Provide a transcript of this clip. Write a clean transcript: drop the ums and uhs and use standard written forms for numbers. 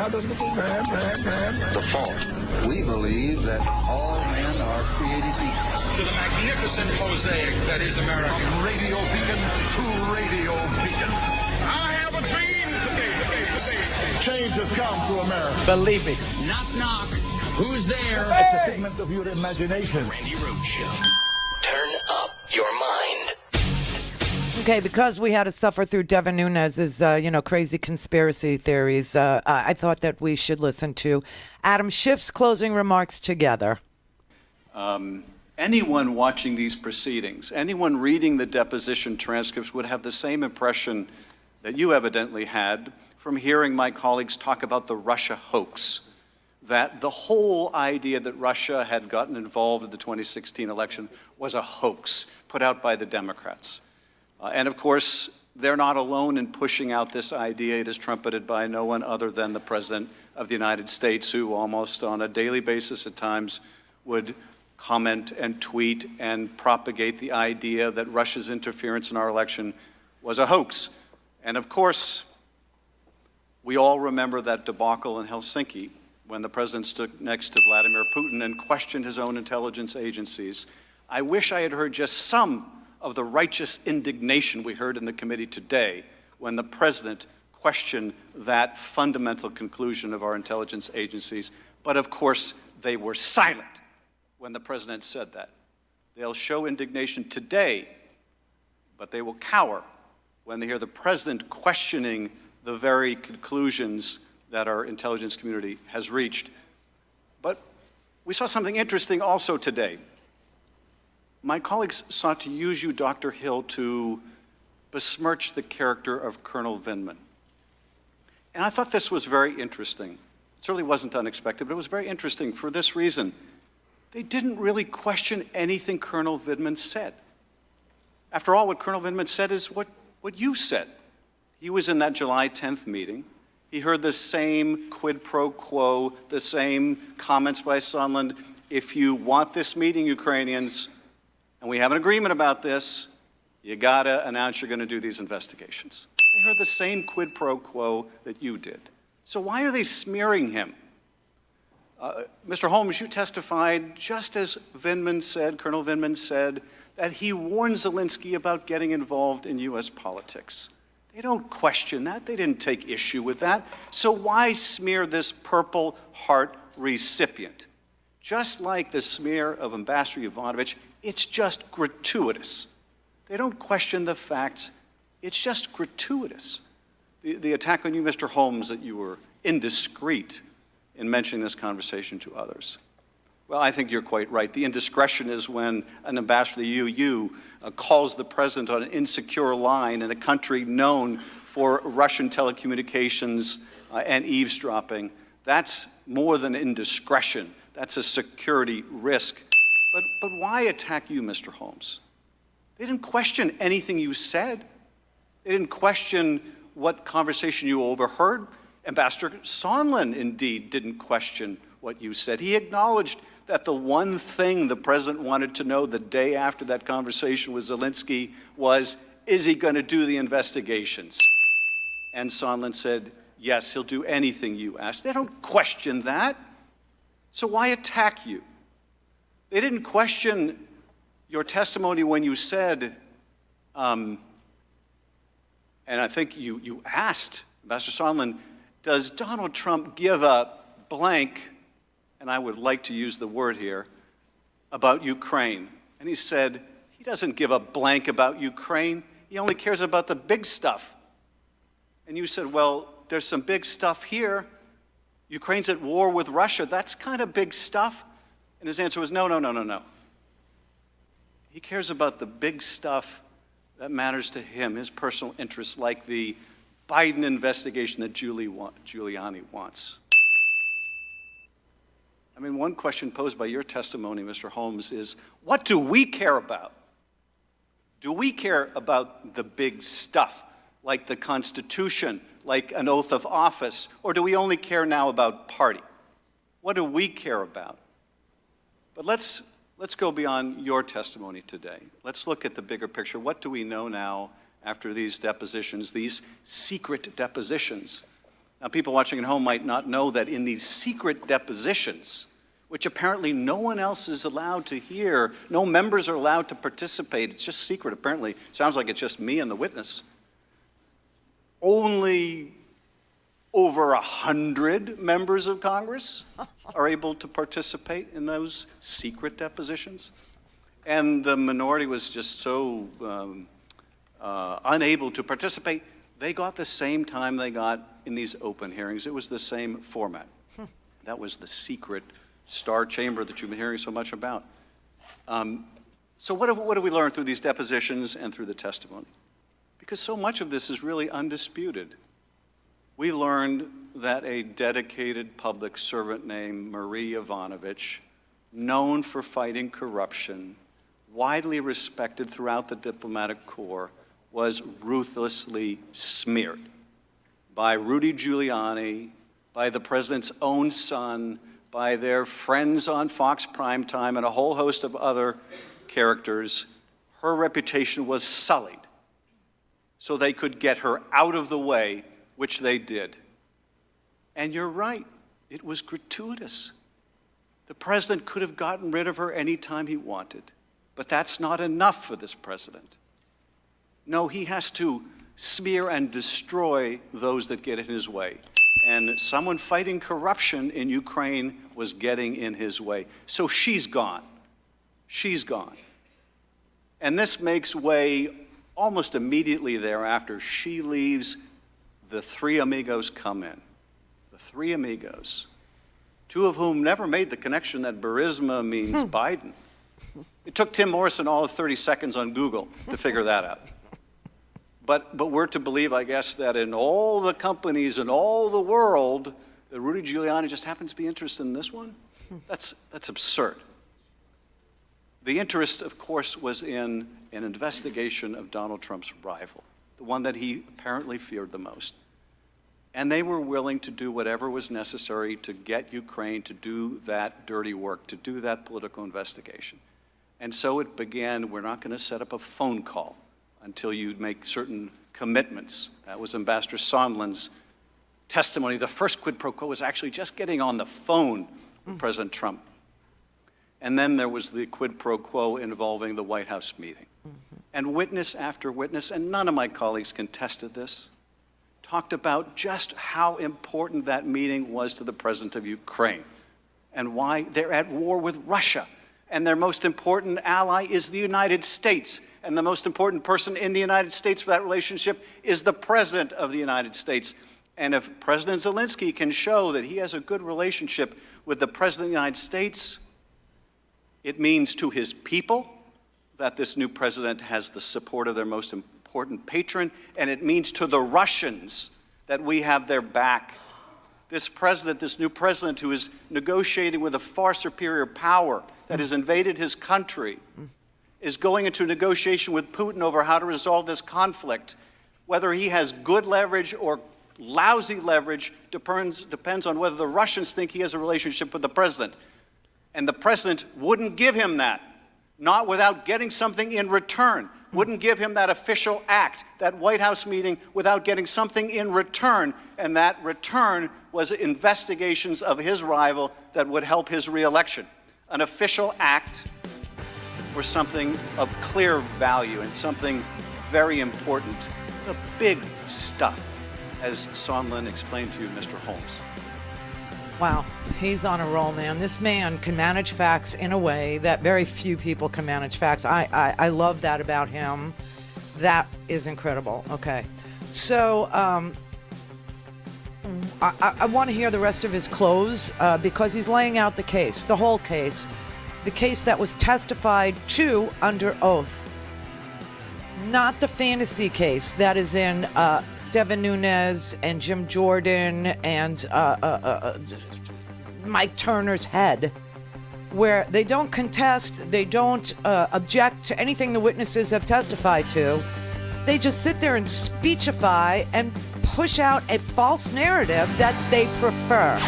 The fault. We believe that all men are created equal. To the magnificent mosaic that is America. From radio beacon to radio beacon. I have a dream today. Change has come to America. Believe it. Knock, knock. Who's there? It's a figment of your imagination. Randi Rhodes Show. Turn up your mind. Okay, because we had to suffer through Devin Nunes's, crazy conspiracy theories, I thought that we should listen to Adam Schiff's closing remarks together. Anyone watching these proceedings, anyone reading the deposition transcripts would have the same impression that you evidently had from hearing my colleagues talk about the Russia hoax, that the whole idea that Russia had gotten involved in the 2016 election was a hoax put out by the Democrats. And of course, they're not alone in pushing out this idea. It is trumpeted by no one other than the President of the United States, who almost on a daily basis at times would comment and tweet and propagate the idea that Russia's interference in our election was a hoax. And of course, we all remember that debacle in Helsinki when the president stood next to Vladimir Putin and questioned his own intelligence agencies. I wish I had heard just some of the righteous indignation we heard in the committee today when the president questioned that fundamental conclusion of our intelligence agencies. But of course, they were silent when the president said that. They'll show indignation today, but they will cower when they hear the president questioning the very conclusions that our intelligence community has reached. But we saw something interesting also today. My colleagues sought to use you, Dr. Hill, to besmirch the character of Colonel Vindman. And I thought this was very interesting. It certainly wasn't unexpected, but it was very interesting for this reason. They didn't really question anything Colonel Vindman said. After all, what Colonel Vindman said is what you said. He was in that July 10th meeting. He heard the same quid pro quo, the same comments by Sondland. If you want this meeting, Ukrainians, and we have an agreement about this, you gotta announce you're gonna do these investigations. They heard the same quid pro quo that you did. So why are they smearing him? Mr. Holmes, you testified just as Vindman said, Colonel Vindman said, that he warned Zelensky about getting involved in U.S. politics. They don't question that. They didn't take issue with that. So why smear this Purple Heart recipient? Just like the smear of Ambassador Yovanovitch, it's just gratuitous. They don't question the facts. It's just gratuitous. The attack on you, Mr. Holmes, that you were indiscreet in mentioning this conversation to others. Well, I think you're quite right. The indiscretion is when an ambassador to the EU calls the president on an insecure line in a country known for Russian telecommunications and eavesdropping. That's more than indiscretion. That's a security risk. But why attack you, Mr. Holmes? They didn't question anything you said. They didn't question what conversation you overheard. Ambassador Sondland, indeed, didn't question what you said. He acknowledged that the one thing the president wanted to know the day after that conversation with Zelensky was, is he going to do the investigations? And Sondland said, yes, he'll do anything you ask. They don't question that. So why attack you? They didn't question your testimony when you said, and I think you asked, Ambassador Sondland, does Donald Trump give a blank, and I would like to use the word here, about Ukraine? And he said, he doesn't give a blank about Ukraine. He only cares about the big stuff. And you said, well, there's some big stuff here. Ukraine's at war with Russia. That's kind of big stuff. And his answer was, no. He cares about the big stuff that matters to him, his personal interests, like the Biden investigation that Giuliani wants. I mean, one question posed by your testimony, Mr. Holmes, is what do we care about? Do we care about the big stuff, like the Constitution, like an oath of office, or do we only care now about party? What do we care about? But let's go beyond your testimony today. Let's look at the bigger picture. What do we know now after these depositions, these secret depositions? Now, people watching at home might not know that in these secret depositions, which apparently no one else is allowed to hear, no members are allowed to participate, it's just secret apparently, sounds like it's just me and the witness, only over 100 members of Congress are able to participate in those secret depositions. And the minority was just so unable to participate, they got the same time they got in these open hearings. It was the same format. That was the secret star chamber that you've been hearing so much about. So what have we learned through these depositions and through the testimony? Because so much of this is really undisputed. We learned that a dedicated public servant named Marie Yovanovitch, known for fighting corruption, widely respected throughout the diplomatic corps, was ruthlessly smeared by Rudy Giuliani, by the president's own son, by their friends on Fox Primetime, and a whole host of other characters. Her reputation was sullied so they could get her out of the way, which they did. And you're right, it was gratuitous. The president could have gotten rid of her any time he wanted, but that's not enough for this president. No, he has to smear and destroy those that get in his way. And someone fighting corruption in Ukraine was getting in his way. So she's gone. She's gone. And this makes way almost immediately thereafter. She leaves, the three amigos come in. The three amigos, two of whom never made the connection that Burisma means Biden. It took Tim Morrison all of 30 seconds on Google to figure that out. But we're to believe, I guess, that in all the companies in all the world, that Rudy Giuliani just happens to be interested in this one? That's absurd. The interest, of course, was in an investigation of Donald Trump's rival, the one that he apparently feared the most. And they were willing to do whatever was necessary to get Ukraine to do that dirty work, to do that political investigation. And so it began. We're not going to set up a phone call until you make certain commitments. That was Ambassador Sondland's testimony. The first quid pro quo was actually just getting on the phone with President Trump. And then there was the quid pro quo involving the White House meeting. And witness after witness, and none of my colleagues contested this, talked about just how important that meeting was to the president of Ukraine and why they're at war with Russia. And their most important ally is the United States. And the most important person in the United States for that relationship is the President of the United States. And if President Zelensky can show that he has a good relationship with the President of the United States, it means to his people that this new president has the support of their most important patron, and it means to the Russians that we have their back. This president, this new president who is negotiating with a far superior power that has invaded his country, is going into negotiation with Putin over how to resolve this conflict. Whether he has good leverage or lousy leverage depends on whether the Russians think he has a relationship with the president. And the president wouldn't give him that, not without getting something in return. Wouldn't give him that official act, that White House meeting, without getting something in return. And that return was investigations of his rival that would help his reelection. An official act or something of clear value and something very important. The big stuff, as Sondland explained to you, Mr. Holmes. Wow, he's on a roll, man. This man can manage facts in a way that very few people can manage facts. I love that about him. That is incredible. Okay, so I want to hear the rest of his close because he's laying out the case, the whole case, the case that was testified to under oath. Not the fantasy case that is in Devin Nunes and Jim Jordan and Mike Turner's head, where they don't contest, they don't object to anything the witnesses have testified to. They just sit there and speechify and push out a false narrative that they prefer.